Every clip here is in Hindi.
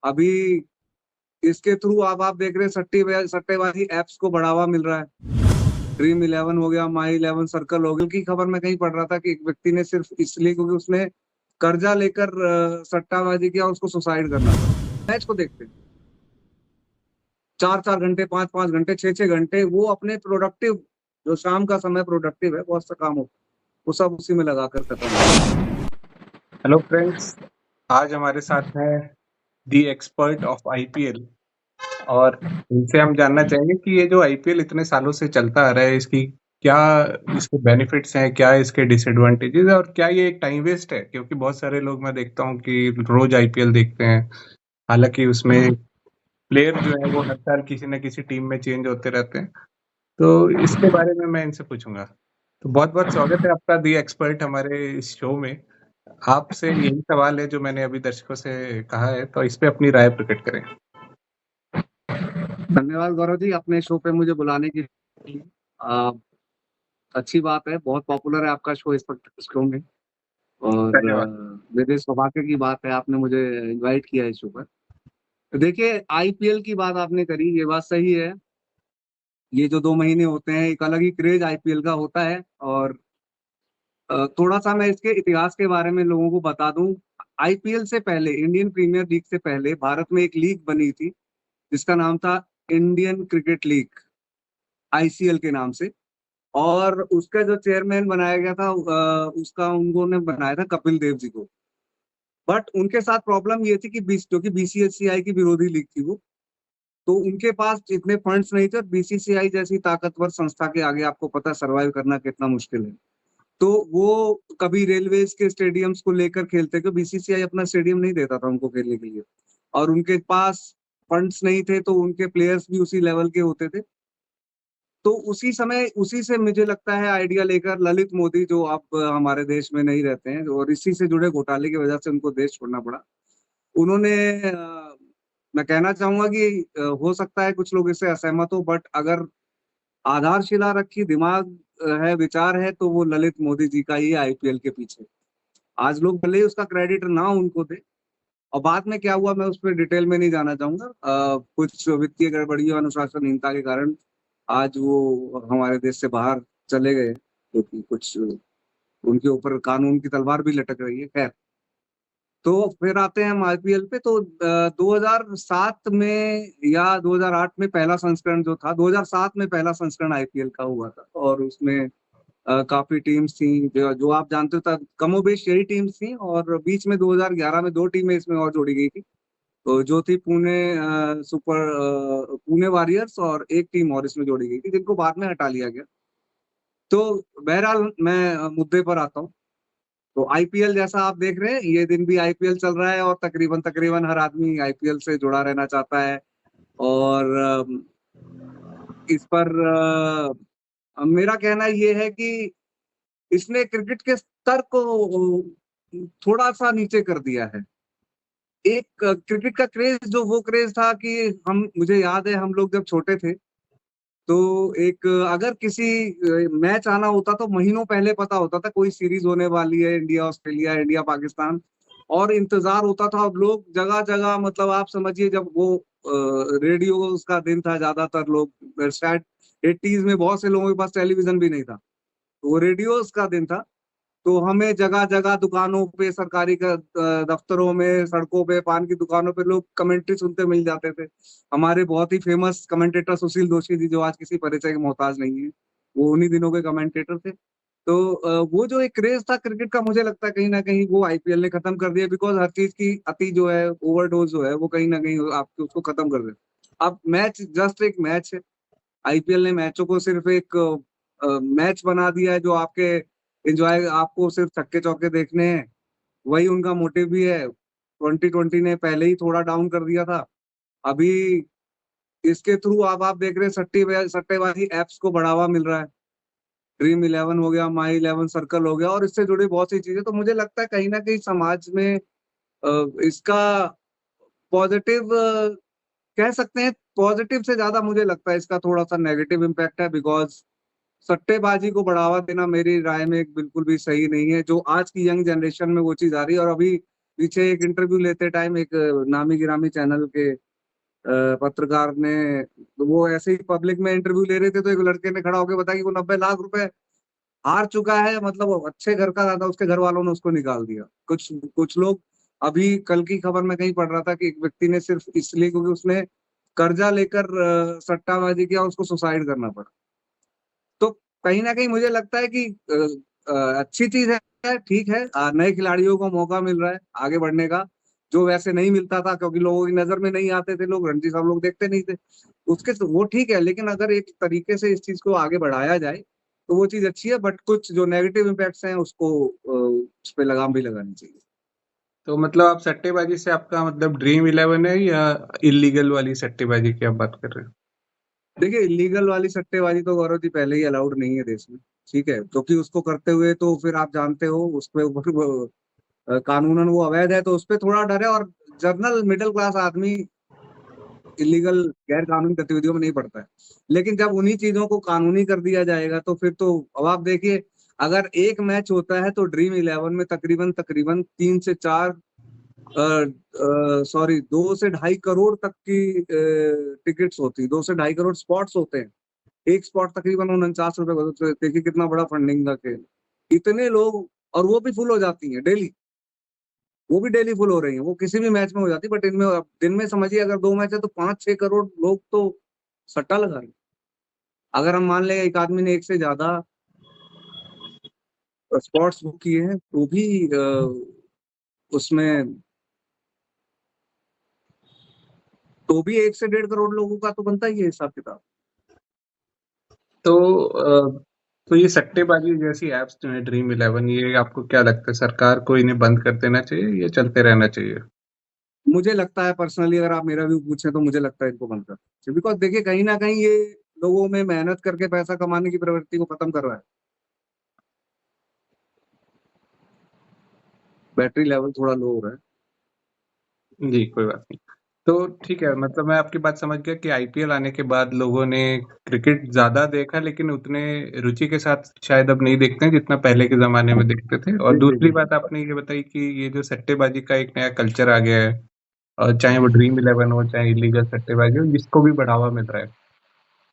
अभी इसके थ्रू आप देख रहे हैं सट्टेबाजी एप्स को बढ़ावा मिल रहा है। ड्रीम 11 हो गया, माई 11 सर्कल हो गया की खबर मैं कहीं पढ़ रहा था कि एक व्यक्ति ने सिर्फ इसलिए क्योंकि उसने कर्जा लेकर सट्टाबाजी किया, उसको सुसाइड करना पड़ा। मैच को देखते हैं 4-4 घंटे, 5-5 घंटे, 6-6 घंटे, वो अपने प्रोडक्टिव जो शाम का समय प्रोडक्टिव है, बहुत सा काम हो वो सब उसी में लगाकर खत्म हो। हेलो फ्रेंड्स, आज हमारे साथ है दी एक्सपर्ट ऑफ आईपीएल और इनसे हम जानना चाहेंगे कि ये जो आईपीएल इतने सालों से चलता आ रहा है, इसकी क्या इसके बेनिफिट्स हैं, क्या इसके डिसएडवांटेजेस है और क्या ये एक टाइम वेस्ट है? क्योंकि बहुत सारे लोग मैं देखता हूँ कि रोज आईपीएल देखते हैं, हालांकि उसमें प्लेयर जो है वो हर साल किसी न किसी टीम में चेंज होते रहते हैं। तो इसके बारे में मैं इनसे पूछूंगा। तो बहुत बहुत स्वागत है आपका दी एक्सपर्ट हमारे इस शो में। आपसे यही सवाल है जो मैंने अभी दर्शकों से कहा है, तो इस पे अपनी राय प्रकट करें। धन्यवाद गौरव जी, अपने शो पे मुझे बुलाने के लिए। अच्छी बात है, बहुत पॉपुलर है आपका शो इस वक्त शो में, और धन्यवाद। मेरे सौभाग्य की बात है आपने मुझे इनवाइट किया है इस शो पर। तो देखिए, आईपीएल की बात आपने करी, ये बात सही है। ये जो 2 महीने होते हैं, एक अलग ही क्रेज आईपीएल का होता है। और थोड़ा सा मैं इसके इतिहास के बारे में लोगों को बता दूं। आईपीएल से पहले, इंडियन प्रीमियर लीग से पहले, भारत में एक लीग बनी थी जिसका नाम था इंडियन क्रिकेट लीग, आईसीएल के नाम से। और उसका जो चेयरमैन बनाया गया था, उसका उन्होंने बनाया था कपिल देव जी को। बट उनके साथ प्रॉब्लम ये थी कि क्योंकि बीसीसीआई की विरोधी लीग थी वो, तो उनके पास इतने फंड्स नहीं थे। और बीसीसीआई जैसी ताकतवर संस्था के आगे आपको पता सरवाइव करना कितना मुश्किल है। तो वो कभी रेलवेज के स्टेडियम्स को लेकर खेलते, क्योंकि बीसीसीआई अपना स्टेडियम नहीं देता था उनको खेलने के लिए, और उनके पास फंड्स नहीं थे, तो उनके प्लेयर्स भी उसी लेवल के होते थे। तो उसी समय, उसी से मुझे लगता है आइडिया लेकर ललित मोदी, जो अब हमारे देश में नहीं रहते हैं, और इसी से जुड़े घोटाले की वजह से उनको देश छोड़ना पड़ा। उन्होंने मैं कहना चाहूंगा कि हो सकता है कुछ लोग इससे असहमत हो, बट अगर आधारशिला रखी, दिमाग है, विचार है, तो वो ललित मोदी जी का ही है आईपीएल के पीछे। आज लोग भले ही उसका क्रेडिट ना उनको दे, और बाद में क्या हुआ मैं उस पर डिटेल में नहीं जाना चाहूंगा। कुछ वित्तीय गड़बड़ियों, अनुशासनहीनता के कारण आज वो हमारे देश से बाहर चले गए, क्योंकि कुछ उनके ऊपर कानून की तलवार भी लटक रही है। खैर, तो फिर आते हैं हम आईपीएल पे। तो 2007 में या 2008 में पहला संस्करण जो था, 2007 में पहला संस्करण आईपीएल का हुआ था, और उसमें काफी टीम्स थी जो आप जानते हो, कमोबेश यही टीम्स थी। और बीच में 2011 में 2 टीमें इसमें और जोड़ी गई थी, तो जो थी पुणे वॉरियर्स, और एक टीम और इसमें जोड़ी गई थी जिनको बाद में हटा लिया गया। तो बहरहाल मैं मुद्दे पर आता हूँ। तो आईपीएल जैसा आप देख रहे हैं, ये दिन भी आईपीएल चल रहा है, और तकरीबन तकरीबन हर आदमी आईपीएल से जुड़ा रहना चाहता है। और इस पर मेरा कहना ये है कि इसने क्रिकेट के स्तर को थोड़ा सा नीचे कर दिया है। एक क्रिकेट का क्रेज, जो वो क्रेज था कि हम, मुझे याद है हम लोग जब छोटे थे, तो एक अगर किसी मैच आना होता तो महीनों पहले पता होता था कोई सीरीज होने वाली है, इंडिया ऑस्ट्रेलिया, इंडिया पाकिस्तान, और इंतजार होता था। और लोग जगह जगह, मतलब आप समझिए, जब वो रेडियो उसका दिन था, ज्यादातर लोग शायद 80s में बहुत से लोगों के पास टेलीविजन भी नहीं था, तो वो रेडियो का दिन था। तो हमें जगह जगह दुकानों पे, सरकारी दफ्तरों में, सड़कों पे, पान की दुकानों पे लोग कमेंट्री सुनते मिल जाते थे। हमारे बहुत ही फेमस कमेंटेटर सुशील दोषी जी, जो आज किसी परिचय के मोहताज नहीं है, वो उन्हीं दिनों के कमेंटेटर थे। तो वो जो एक क्रेज था क्रिकेट का, मुझे लगता है कहीं ना कहीं वो आईपीएल ने खत्म कर दिया, बिकॉज हर चीज की अति जो है, ओवरडोज जो है, वो कहीं ना कहीं आपको उसको खत्म कर दिया। अब मैच जस्ट एक मैच है। आईपीएल ने मैचों को सिर्फ एक मैच बना दिया है, जो आपके एंजॉय, आपको सिर्फ छक्के चौके देखने हैं, वही उनका मोटिव भी है। 2020 ने पहले ही थोड़ा डाउन कर दिया था। अभी इसके थ्रू आप देख रहे हैं सट्टेबाजी एप्स को बढ़ावा मिल रहा है। ड्रीम 11 हो गया, माई 11 सर्कल हो गया, और इससे जुड़ी बहुत सी चीजें। तो मुझे लगता है कहीं ना कहीं समाज में इसका पॉजिटिव कह सकते हैं, पॉजिटिव से ज्यादा मुझे लगता है इसका थोड़ा सा नेगेटिव इम्पैक्ट है। बिकॉज सट्टेबाजी को बढ़ावा देना मेरी राय में बिल्कुल भी सही नहीं है। जो आज की यंग जनरेशन में वो चीज आ रही है, और अभी पीछे एक इंटरव्यू लेते टाइम एक नामी गिरामी चैनल के पत्रकार ने, वो ऐसे ही पब्लिक में इंटरव्यू ले रहे थे, तो एक लड़के ने खड़ा होकर बताया कि वो 90 लाख रुपए हार चुका है, मतलब वो अच्छे घर का था, उसके घर वालों ने उसको निकाल दिया। कुछ कुछ लोग, अभी कल की खबर में कहीं पढ़ रहा था कि एक व्यक्ति ने सिर्फ इसलिए क्योंकि उसने कर्जा लेकर सट्टाबाजी किया, उसको सुसाइड करना पड़ा। तो कहीं ना कहीं मुझे लगता है कि अच्छी चीज है, ठीक है, नए खिलाड़ियों को मौका मिल रहा है आगे बढ़ने का, जो वैसे नहीं मिलता था क्योंकि लोगों की नजर में नहीं आते थे, लोग रणजी सब लोग देखते नहीं थे उसके, तो वो ठीक है। लेकिन अगर एक तरीके से इस चीज को आगे बढ़ाया जाए तो वो चीज अच्छी है, बट कुछ जो नेगेटिव इम्पैक्ट्स हैं उसको उस पर लगाम भी लगानी चाहिए। तो मतलब आप सट्टेबाजी से आपका मतलब ड्रीम 11 है या इलीगल वाली सट्टेबाजी की आप बात कर रहे हैं? देखिए, इलीगल वाली सट्टेबाजी तो गौरव जी पहले ही अलाउड नहीं है देश में, ठीक है, क्योंकि उसको करते हुए तो फिर आप जानते हो उस पे ऊपर कानूनन वो अवैध है, तो उस पे थोड़ा डर है। और जनरल मिडिल क्लास आदमी इलीगल गैर कानूनी गतिविधियों में नहीं पड़ता है। लेकिन जब उन्हीं चीजों को कानूनी कर दिया जाएगा तो फिर तो, अब आप देखिए, अगर एक मैच होता है तो ड्रीम 11 में तकरीबन तकरीबन 3 से 4 सॉरी 2 से ढाई करोड़ तक की टिकट्स होती, 2 से ढाई करोड़ स्पॉट्स होते हैं। एक स्पॉट तकरीबन 49 रुपए का, तो देखिए कितना बड़ा फंडिंग का खेल, इतने लोग, और वो भी फुल हो जाती हैं डेली, वो भी डेली फुल हो रही है, वो किसी भी मैच में हो जाती है। बट इनमें अब दिन में समझिए अगर 2 मैच है तो 5-6 करोड़ लोग तो सट्टा लगा रहे हैं। अगर हम मान लें एक आदमी ने एक से ज्यादा स्पॉट्स बुक किए हैं तो भी उसमें तो भी 1 से 1.5 करोड़ लोगों का तो बनता ही है हिसाब किताब। तो तो ये सट्टेबाजी जैसी एप्स जो है ड्रीम 11, ये आपको क्या लगता है सरकार को इन्हें बंद कर देना चाहिए या चलते रहना चाहिए? मुझे लगता है पर्सनली, अगर आप मेरा व्यू पूछे तो मुझे लगता है इनको बंद कर, बिकॉज देखिए कहीं ना कहीं ये लोगों में मेहनत करके पैसा कमाने की प्रवृत्ति को खत्म कर रहा है। बैटरी लेवल थोड़ा लो हो रहा है। जी, कोई बात नहीं। तो ठीक है, मतलब मैं आपकी बात समझ गया कि आईपीएल आने के बाद लोगों ने क्रिकेट ज़्यादा देखा, लेकिन उतने रुचि के साथ शायद अब नहीं देखते हैं जितना पहले के ज़माने में देखते थे। और जी जी दूसरी जी। बात आपने ये बताई कि ये जो सट्टेबाजी का एक नया कल्चर आ गया है, और चाहे वो ड्रीम 11 हो, चाहे इलीगल सट्टेबाजी हो, जिसको भी बढ़ावा मिल रहा है।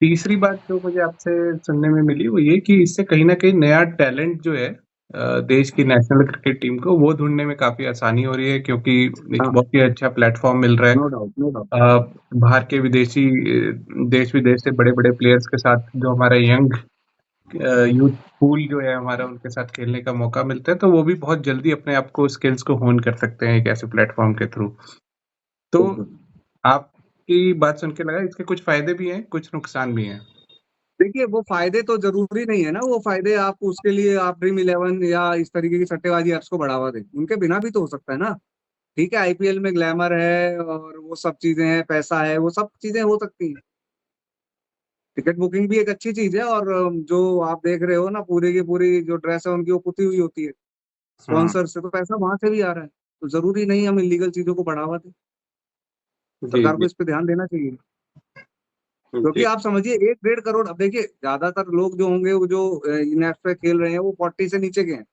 तीसरी बात जो मुझे आपसे सुनने में मिली वो ये कि इससे कहीं न कहीं नया टैलेंट जो है देश की नेशनल क्रिकेट टीम को वो ढूँढने में काफ़ी आसानी हो रही है, क्योंकि एक हाँ, बहुत ही अच्छा प्लेटफ़ॉर्म मिल रहा है। No doubt no doubt. बाहर के विदेशी देश-विदेश से बड़े-बड़े प्लेयर्स के साथ जो हमारा यंग यूथ पूल जो है हमारा, उनके साथ खेलने का मौका मिलता है, तो वो भी बहुत जल्दी अपने आप को स्किल्स को होन कर सकते हैं एक ऐसे प्लेटफ़ॉर्म के थ्रू। तो बिल्कुल। आपकी बात सुन के लगा इसके कुछ फ़ायदे भी हैं, कुछ नुकसान भी हैं। देखिए, वो फायदे तो जरूरी नहीं है ना, वो फायदे आप उसके लिए आप ड्रीम 11 या इस तरीके की सट्टेबाजी ऐप्स को बढ़ावा दें, उनके बिना भी तो हो सकता है ना। ठीक है, आईपीएल में ग्लैमर है और वो सब चीजें हैं, पैसा है, वो सब चीजें हो सकती हैं। टिकट बुकिंग भी एक अच्छी चीज है, और जो आप देख रहे हो ना, पूरी की पूरी जो ड्रेस है उनकी वो पुती हुई होती है हुँ, स्पॉन्सर से, तो पैसा वहां से भी आ रहा है। तो जरूरी नहीं हम इलीगल चीजों को बढ़ावा दें, जी, सरकार को जी। इस पे ध्यान देना चाहिए। क्योंकि जी, आप समझिए 1-1.5 करोड़, अब देखिए ज्यादातर लोग जो होंगे वो जो इन ऐप्स पे खेल रहे हैं वो 40 से नीचे के हैं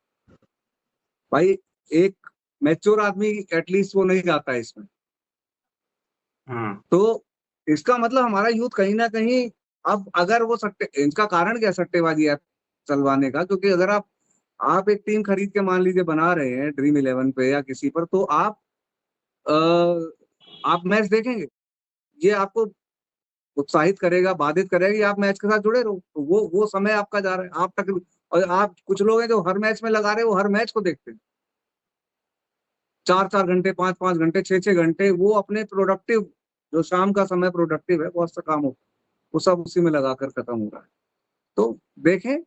भाई। एक मैच्योर आदमी एटलीस्ट वो नहीं जाता है इसमें। हाँ, तो इसका मतलब हमारा यूथ कहीं ना कहीं, अब अगर वो सट्टे, इनका कारण क्या है सट्टेबाजी ऐप चलवाने का, क्योंकि अगर आप एक टीम खरीद के मान लीजिए बना रहे हैं ड्रीम 11 पे या किसी पर, तो आप मैच देखेंगे, ये आपको उत्साहित करेगा, बाधित करेगा कि आप मैच के साथ जुड़े रहो, तो वो समय आपका जा रहा है, आप तक। और आप, कुछ लोग हैं जो हर मैच में लगा रहे हैं, वो हर मैच को देखते हैं, 4-4 घंटे, 5-5 घंटे, 6-6 घंटे, वो अपने प्रोडक्टिव, जो शाम का समय प्रोडक्टिव है, बहुत सा काम हो, वो सब उसी में लगाकर खत्म हो रहा है। तो देखें,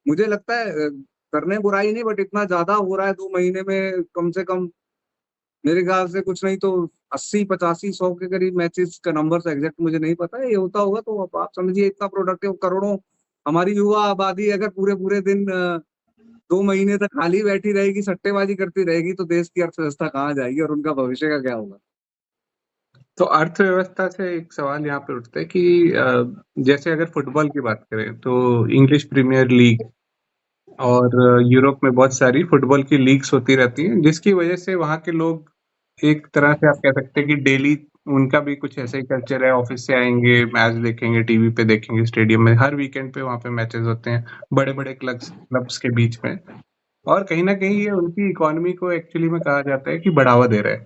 मुझे लगता है करने बुराई नहीं, बट इतना ज्यादा हो रहा है 2 महीने में, कम से कम मेरे ख्याल से कुछ नहीं तो 80, 85, 100 के करीब मैचेस का नंबर एग्जैक्ट मुझे नहीं पता है, ये होता होगा। तो अब आप समझिए इतना प्रोडक्टिव करोड़ों, हमारी युवा आबादी अगर पूरे पूरे दिन 2 महीने तक खाली बैठी रहेगी, सट्टेबाजी करती रहेगी, तो देश की अर्थव्यवस्था कहाँ जाएगी और उनका भविष्य का क्या होगा। तो अर्थव्यवस्था से एक सवाल यहाँ पे उठता है कि जैसे अगर फुटबॉल की बात करें तो इंग्लिश प्रीमियर लीग और यूरोप में बहुत सारी फुटबॉल की लीग्स होती रहती हैं, जिसकी वजह से वहाँ के लोग एक तरह से आप कह सकते हैं कि डेली उनका भी कुछ ऐसा ही कल्चर है, ऑफिस से आएंगे, मैच देखेंगे, टीवी पे देखेंगे, स्टेडियम में हर वीकेंड पे वहाँ पे मैचेस होते हैं बड़े बड़े क्लब्स के बीच में। और कहीं ना कहीं ये उनकी इकोनॉमी को एक्चुअली में कहा जाता है कि बढ़ावा दे रहा है,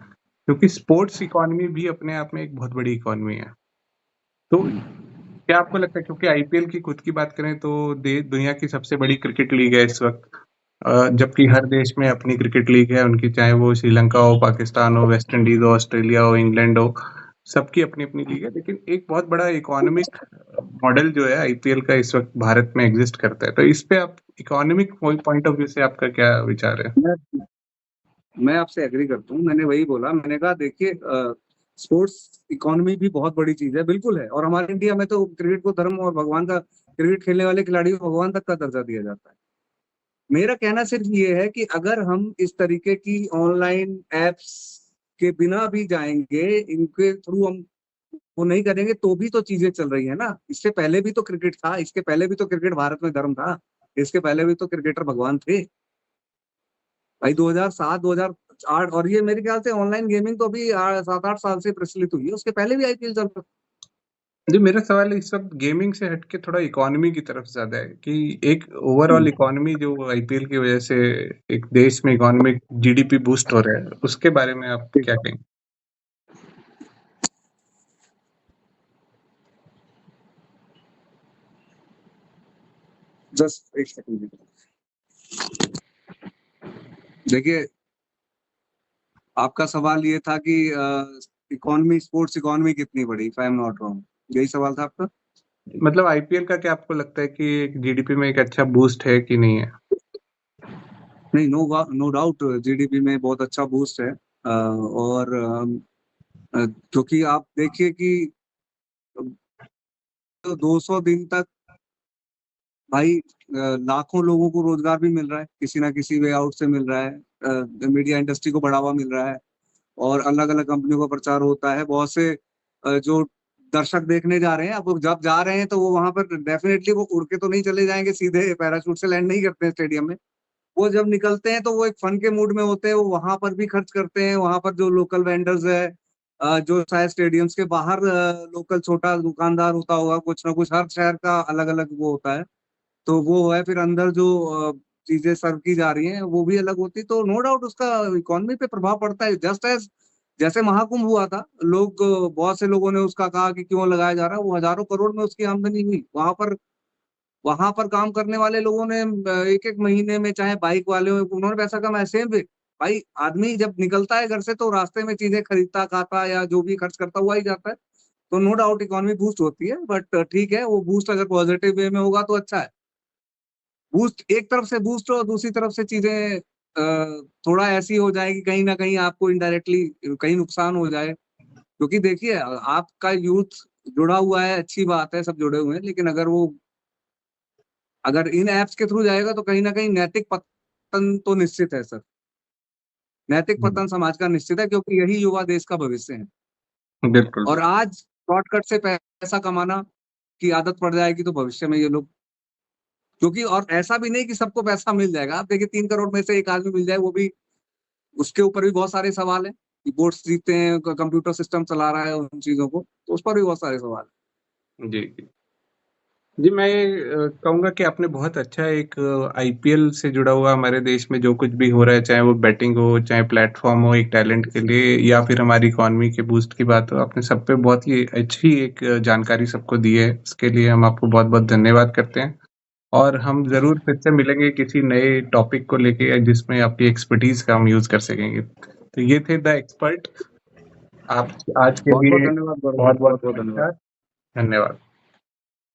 क्योंकि स्पोर्ट्स इकोनॉमी भी अपने आप में एक बहुत बड़ी इकोनॉमी है। तो क्या आपको लगता है, क्योंकि आईपीएल की खुद की बात करें तो दुनिया की सबसे बड़ी क्रिकेट लीग है इस वक्त, जबकि हर देश में अपनी क्रिकेट लीग है उनकी, चाहे वो श्रीलंका हो, पाकिस्तान हो, वेस्ट इंडीज हो, ऑस्ट्रेलिया हो, इंग्लैंड हो, सबकी अपनी अपनी लीग है। लेकिन एक बहुत बड़ा इकोनॉमिक मॉडल जो है आईपीएल का इस वक्त भारत में एग्जिस्ट करता है। तो इस पे आप इकोनॉमिक पॉइंट ऑफ व्यू से आपका क्या विचार है? मैं आपसे एग्री करता हूँ। मैंने वही बोला, मैंने कहा देखिए स्पोर्ट्स इकोनॉमी भी बहुत बड़ी चीज है, बिल्कुल है। और हमारे इंडिया में तो क्रिकेट को धर्म और भगवान का, क्रिकेट खेलने वाले खिलाड़ियों को भगवान तक का दर्जा दिया जाता है। मेरा कहना सिर्फ ये है कि अगर हम इस तरीके की ऑनलाइन एप्स के बिना भी जाएंगे, इनके थ्रू हम वो नहीं करेंगे, तो भी तो चीजें चल रही है ना। इससे पहले भी तो क्रिकेट था, इसके पहले भी तो क्रिकेट भारत में धर्म था, इसके पहले भी तो क्रिकेटर भगवान थे भाई। 2007 2008, और ये मेरे ख्याल से ऑनलाइन गेमिंग तो अभी 7-8 साल से प्रचलित हुई है, उसके पहले भी आईपीएल चल रहा। जी, मेरा सवाल इस वक्त गेमिंग से हटके थोड़ा इकोनॉमी की तरफ ज्यादा है कि एक ओवरऑल इकोनॉमी जो आईपीएल की वजह से एक देश में इकोनॉमिक जीडीपी बूस्ट हो रहा है, उसके बारे में आप क्या कहेंगे? जस्ट एक सेकंड देखिए, आपका सवाल ये था कि इकोनॉमी, स्पोर्ट्स इकोनॉमी कितनी बड़ी, if I am not wrong, यही सवाल था आपका? मतलब आईपीएल का क्या आपको लगता है कि जीडीपी में एक अच्छा बूस्ट है कि नहीं है? नहीं, नो डाउट जीडीपी में बहुत अच्छा बूस्ट है। और क्योंकि आप देखिए कि 200 दिन तक भाई लाखों लोगों को रोजगार भी मिल रहा है, किसी ना किसी वे आउट से मिल रहा है, मीडिया इंडस्ट्री को बढ़ावा मिल रहा है, और अलग अलग कंपनियों का प्रचार होता है। बहुत से जो दर्शक देखने जा रहे हैं, अब जब जा रहे हैं तो वो वहां पर डेफिनेटली वो उड़ के तो नहीं चले जाएंगे, सीधे पैराशूट से लैंड नहीं करते हैं स्टेडियम में। वो जब निकलते हैं तो वो एक फन के मूड में होते हैं, वो वहां पर भी खर्च करते हैं। वहां पर जो लोकल वेंडर्स है, जो शायद स्टेडियम्स के बाहर लोकल छोटा दुकानदार होता होगा, कुछ ना कुछ हर शहर का अलग अलग वो होता है, तो वो है। फिर अंदर जो चीजें सर्व की जा रही हैं वो भी अलग होती, तो नो डाउट उसका इकोनॉमी पे प्रभाव पड़ता है। जस्ट एज जैसे महाकुंभ हुआ था, लोग बहुत से लोगों ने उसका कहा कि क्यों लगाया जा रहा है, वो हजारों करोड़ में उसकी आमदनी हुई। वहां पर काम करने वाले लोगों ने एक एक महीने में, चाहे बाइक वाले हो, उन्होंने पैसा कमाया। सेम वे भाई, आदमी जब निकलता है घर से तो रास्ते में चीजें खरीदता, खाता या जो भी खर्च करता हुआ ही जाता है, तो नो डाउट इकोनॉमी बूस्ट होती है। बट ठीक है, वो बूस्ट अगर पॉजिटिव वे में होगा तो अच्छा है। बूस्ट एक तरफ से बूस्ट हो, दूसरी तरफ से चीजें थोड़ा ऐसी हो जाएगी, कहीं ना कहीं आपको इनडायरेक्टली कहीं नुकसान हो जाए। क्योंकि देखिए, आपका यूथ जुड़ा हुआ है, अच्छी बात है, सब जुड़े हुए हैं, लेकिन अगर इन एप्स के थ्रू जाएगा तो कहीं ना कहीं नैतिक पतन तो निश्चित है सर। नैतिक पतन समाज का निश्चित है, क्योंकि यही युवा देश का भविष्य है। बिल्कुल। और आज शॉर्टकट से पैसा कमाना की आदत पड़ जाएगी तो भविष्य में ये लोग, क्योंकि और ऐसा भी नहीं कि सबको पैसा मिल जाएगा। आप देखिए 3 करोड़ में से एक आदमी मिल जाए, वो भी उसके ऊपर भी बहुत सारे सवाल हैं कि बोर्ड्स जीतते हैं, कंप्यूटर सिस्टम चला रहा है उन चीजों को, तो उस पर भी बहुत सारे सवाल जी जी जी, मैं ये कहूँगा कि आपने बहुत अच्छा एक आईपीएल से जुड़ा हुआ हमारे देश में जो कुछ भी हो रहा है, चाहे वो बैटिंग हो, चाहे प्लेटफॉर्म हो एक टैलेंट के लिए, या फिर हमारी इकोनॉमी के बूस्ट की बात हो, आपने सब पे बहुत ही अच्छी एक जानकारी सबको दी है। इसके लिए हम आपको बहुत बहुत धन्यवाद करते हैं। और हम जरूर फिर से मिलेंगे किसी नए टॉपिक को लेके जिसमें आपकी एक्सपर्टीज का हम यूज कर सकेंगे। तो ये थे द एक्सपर्ट। आप आज के बहुत बहुत लिए धन्यवाद गौरव जी, बहुत बहुत बहुत बहुत धन्यवाद। नमस्कार। धन्यवाद।